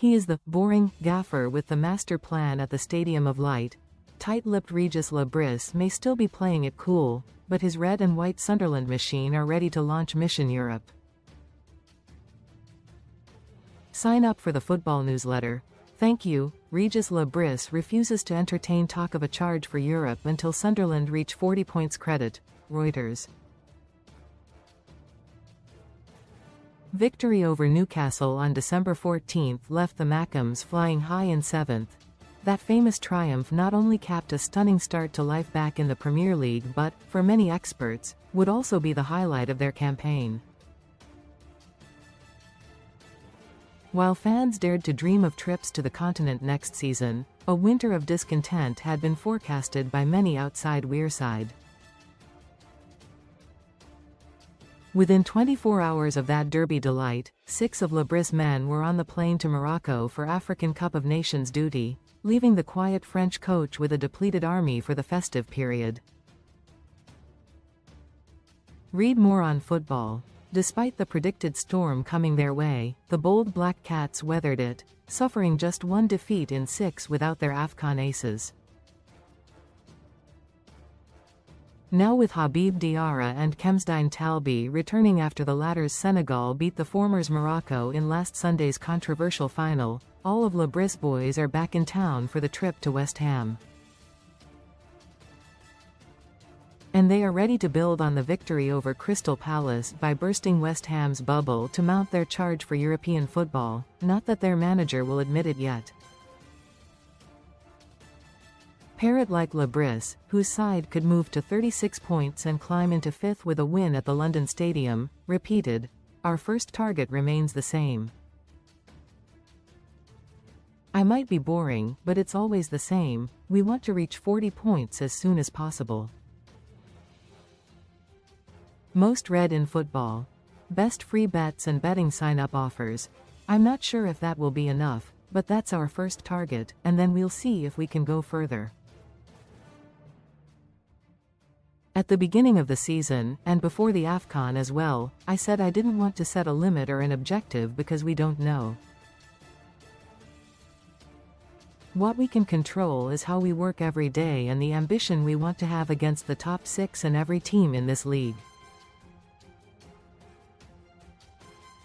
He is the boring gaffer with the master plan at the Stadium of Light. Tight-lipped Regis Le Bris may still be playing it cool, but his red and white Sunderland machine are ready to launch Mission Europe. Sign up for the football newsletter. Thank you. Regis Le Bris refuses to entertain talk of a charge for Europe until Sunderland reach 40 points credit. Reuters. Victory over Newcastle on December 14 left the Mackems flying high in 7th. That famous triumph not only capped a stunning start to life back in the Premier League but, for many experts, would also be the highlight of their campaign. While fans dared to dream of trips to the continent next season, a winter of discontent had been forecasted by many outside Wearside. Within 24 hours of that derby delight, 6 of Le Bris' men were on the plane to Morocco for African Cup of Nations duty, leaving the quiet French coach with a depleted army for the festive period. Read more on football. Despite the predicted storm coming their way, the bold Black Cats weathered it, suffering just one defeat in 6 without their AFCON aces. Now with Habib Diarra and Kemsdine Talbi returning after the latter's Senegal beat the former's Morocco in last Sunday's controversial final, all of Le Bris boys are back in town for the trip to West Ham. And they are ready to build on the victory over Crystal Palace by bursting West Ham's bubble to mount their charge for European football, not that their manager will admit it yet. Parrot like Le Bris, whose side could move to 36 points and climb into 5th with a win at the London Stadium, repeated, "Our first target remains the same. I might be boring, but it's always the same. We want to reach 40 points as soon as possible." Most read in football. Best free bets and betting sign-up offers. I'm not sure if that will be enough, but that's our first target, and then we'll see if we can go further. At the beginning of the season, and before the AFCON as well, I said I didn't want to set a limit or an objective because we don't know. What we can control is how we work every day and the ambition we want to have against the top 6 and every team in this league.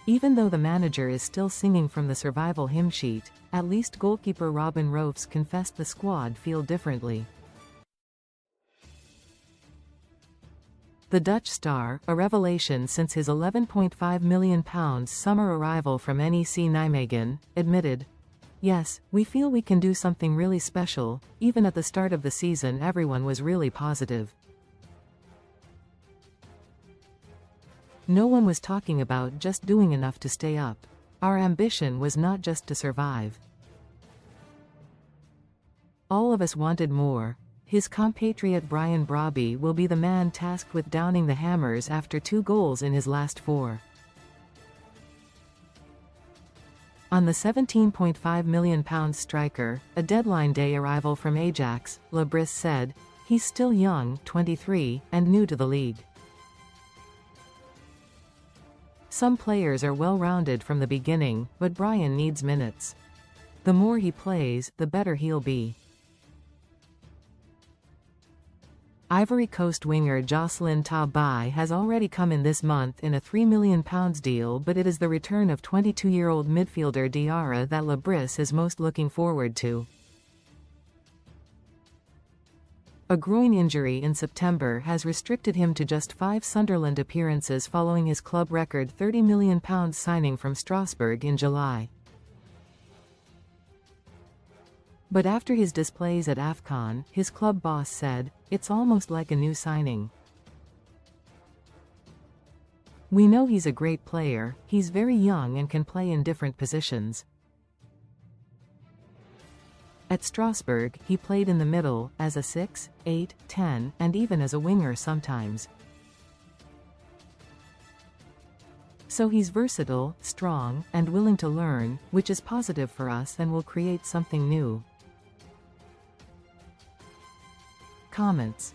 Even though the manager is still singing from the survival hymn sheet, at least goalkeeper Robin Roefs confessed the squad feel differently. The Dutch star, a revelation since his £11.5 million summer arrival from NEC Nijmegen, admitted, "Yes, we feel we can do something really special. Even at the start of the season everyone was really positive. No one was talking about just doing enough to stay up. Our ambition was not just to survive. All of us wanted more." His compatriot Brian Brobby will be the man tasked with downing the Hammers after 2 goals in his last 4. On the £17.5 million striker, a deadline day arrival from Ajax, Le Bris said, "He's still young, 23, and new to the league. Some players are well-rounded from the beginning, but Brian needs minutes. The more he plays, the better he'll be." Ivory Coast winger Jocelyn Tabai has already come in this month in a £3 million deal, but it is the return of 22-year-old midfielder Diarra that Le Bris is most looking forward to. A groin injury in September has restricted him to just 5 Sunderland appearances following his club record £30 million signing from Strasbourg in July. But after his displays at AFCON, his club boss said, "It's almost like a new signing. We know he's a great player, he's very young and can play in different positions. At Strasbourg, he played in the middle, as a 6, 8, 10, and even as a winger sometimes. So he's versatile, strong, and willing to learn, which is positive for us and will create something new." Comments.